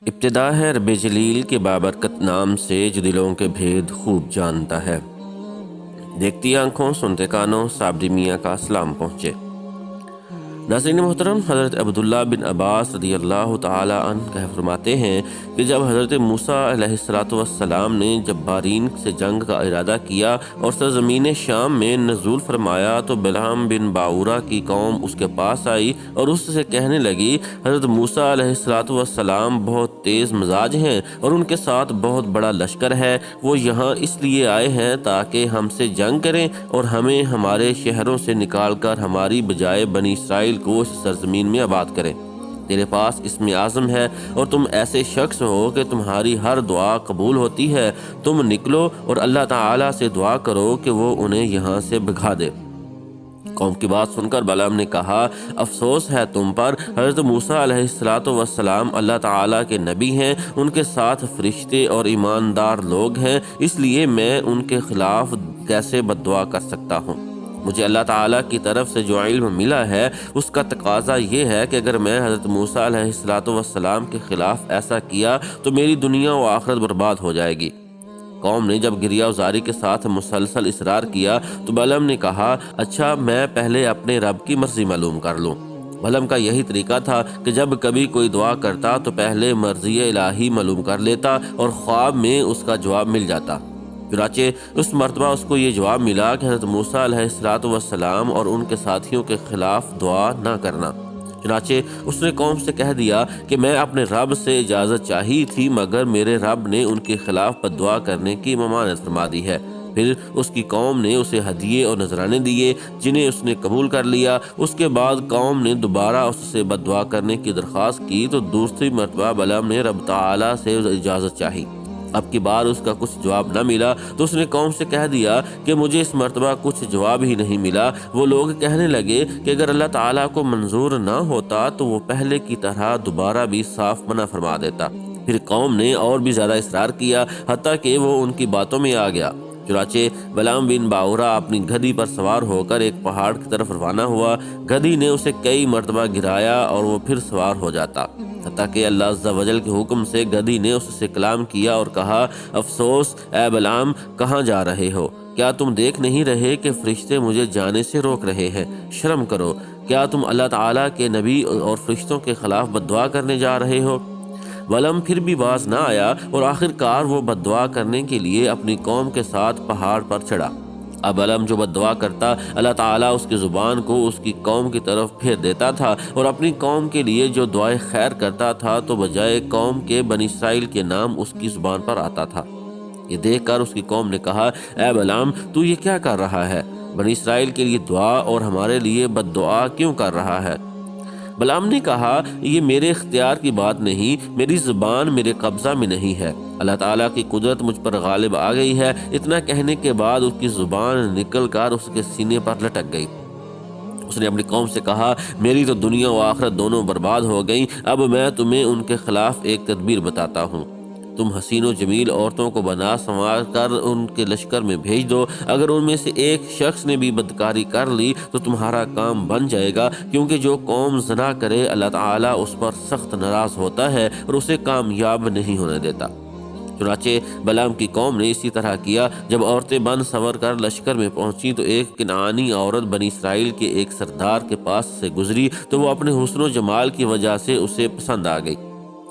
ابتدا ہے رب جلیل کے بابرکت نام سے جو دلوں کے بھید خوب جانتا ہے۔ دیکھتی آنکھوں سنتے کانوں صابری میاں کا سلام پہنچے۔ ناظرین محترم، حضرت عبداللہ بن عباس رضی اللہ تعالی عنہ فرماتے ہیں کہ جب حضرت موسیٰ علیہ السلام نے جبارین سے جنگ کا ارادہ کیا اور سرزمین شام میں نزول فرمایا تو بلعام بن باورہ کی قوم اس کے پاس آئی اور اس سے کہنے لگی، حضرت موسیٰ علیہ السلام بہت تیز مزاج ہیں اور ان کے ساتھ بہت بڑا لشکر ہے، وہ یہاں اس لیے آئے ہیں تاکہ ہم سے جنگ کریں اور ہمیں ہمارے شہروں سے نکال کر ہماری بجائے بنی اسرائیل کو اس سرزمین میں آباد کریں۔ تیرے پاس اسم اعظم ہے اور تم ایسے شخص ہو کہ تمہاری ہر دعا قبول ہوتی ہے، تم نکلو اور اللہ تعالیٰ سے دعا کرو کہ وہ انہیں یہاں سے بھگا دے۔ قوم کی بات سن کر بلعام نے کہا، افسوس ہے تم پر، حضرت موسیٰ علیہ السلام اللہ تعالیٰ کے نبی ہیں، ان کے ساتھ فرشتے اور ایماندار لوگ ہیں، اس لیے میں ان کے خلاف کیسے بد دعا کر سکتا ہوں؟ مجھے اللہ تعالیٰ کی طرف سے جو علم ملا ہے اس کا تقاضا یہ ہے کہ اگر میں حضرت موسیٰ علیہ السلام کے خلاف ایسا کیا تو میری دنیا و آخرت برباد ہو جائے گی۔ قوم نے جب گریہ وزاری کے ساتھ مسلسل اصرار کیا تو بلعام نے کہا، اچھا میں پہلے اپنے رب کی مرضی معلوم کر لوں۔ بلعام کا یہی طریقہ تھا کہ جب کبھی کوئی دعا کرتا تو پہلے مرضی الہی معلوم کر لیتا اور خواب میں اس کا جواب مل جاتا۔ چنانچہ اس مرتبہ اس کو یہ جواب ملا کہ حضرت موسیٰ علیہ السلام اور ان کے ساتھیوں کے خلاف دعا نہ کرنا۔ چنانچہ اس نے قوم سے کہہ دیا کہ میں اپنے رب سے اجازت چاہی تھی مگر میرے رب نے ان کے خلاف بد دعا کرنے کی ممانعت فرما دی ہے۔ پھر اس کی قوم نے اسے ہدیے اور نذرانے دیے جنہیں اس نے قبول کر لیا۔ اس کے بعد قوم نے دوبارہ اس سے بد دعا کرنے کی درخواست کی تو دوسری مرتبہ بلعام نے رب تعالیٰ سے اجازت چاہی۔ اب کی بار اس کا کچھ جواب نہ ملا تو اس نے قوم سے کہہ دیا کہ مجھے اس مرتبہ کچھ جواب ہی نہیں ملا۔ وہ لوگ کہنے لگے کہ اگر اللہ تعالیٰ کو منظور نہ ہوتا تو وہ پہلے کی طرح دوبارہ بھی صاف منع فرما دیتا۔ پھر قوم نے اور بھی زیادہ اصرار کیا حتیٰ کہ وہ ان کی باتوں میں آ گیا۔ چنانچہ بلعام بن باورہ اپنی گدھی پر سوار ہو کر ایک پہاڑ کی طرف روانہ ہوا۔ گدھی نے اسے کئی مرتبہ گرایا اور وہ پھر سوار ہو جاتا، حتیٰ کہ اللہ عز و جل کے حکم سے گدھی نے اس سے کلام کیا اور کہا، افسوس اے بلعام، کہاں جا رہے ہو؟ کیا تم دیکھ نہیں رہے کہ فرشتے مجھے جانے سے روک رہے ہیں؟ شرم کرو، کیا تم اللہ تعالیٰ کے نبی اور فرشتوں کے خلاف بد دعا کرنے جا رہے ہو؟ بلعام پھر بھی باز نہ آیا اور آخر کار وہ بد دعا کرنے کے لیے اپنی قوم کے ساتھ پہاڑ پر چڑھا۔ اب بلعام جو بد دعا کرتا اللہ تعالیٰ اس کی زبان کو اس کی قوم کی طرف پھیر دیتا تھا اور اپنی قوم کے لیے جو دعائے خیر کرتا تھا تو بجائے قوم کے بنی اسرائیل کے نام اس کی زبان پر آتا تھا۔ یہ دیکھ کر اس کی قوم نے کہا، اے بلعام، تو یہ کیا کر رہا ہے؟ بنی اسرائیل کے لیے دعا اور ہمارے لیے بد دعا کیوں کر رہا ہے؟ بلعام نے کہا، یہ میرے اختیار کی بات نہیں، میری زبان میرے قبضہ میں نہیں ہے، اللہ تعالیٰ کی قدرت مجھ پر غالب آ گئی ہے۔ اتنا کہنے کے بعد اس کی زبان نکل کر اس کے سینے پر لٹک گئی۔ اس نے اپنی قوم سے کہا، میری تو دنیا و آخرت دونوں برباد ہو گئیں، اب میں تمہیں ان کے خلاف ایک تدبیر بتاتا ہوں۔ تم حسین و جمیل عورتوں کو بنا سنوار کر ان کے لشکر میں بھیج دو، اگر ان میں سے ایک شخص نے بھی بدکاری کر لی تو تمہارا کام بن جائے گا، کیونکہ جو قوم زنا کرے اللہ تعالیٰ اس پر سخت ناراض ہوتا ہے اور اسے کامیاب نہیں ہونے دیتا۔ چنانچہ بلعام کی قوم نے اسی طرح کیا۔ جب عورتیں بن سنور کر لشکر میں پہنچی تو ایک کنعانی عورت بنی اسرائیل کے ایک سردار کے پاس سے گزری تو وہ اپنے حسن و جمال کی وجہ سے اسے پسند آ گئی۔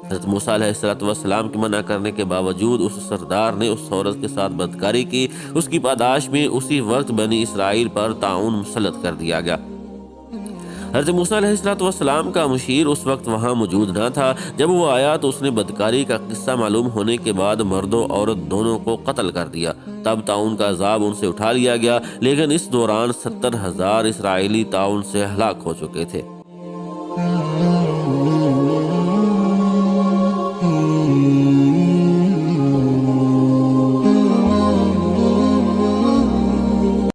حضرت موسیٰ علیہ السلام کی منع کرنے کے باوجود اس سردار نے اس عورت کے ساتھ بدکاری کی۔ اس کی پاداش میں اسی وقت بنی اسرائیل پر طاعون مسلط کر دیا گیا۔ حضرت موسیٰ علیہ السلام کا مشیر اس وقت وہاں موجود نہ تھا۔ جب وہ آیا تو اس نے بدکاری کا قصہ معلوم ہونے کے بعد مرد و عورت دونوں کو قتل کر دیا۔ تب طاعون کا عذاب ان سے اٹھا لیا گیا، لیکن اس دوران 70,000 اسرائیلی طاعون سے ہلاک ہو چکے تھے۔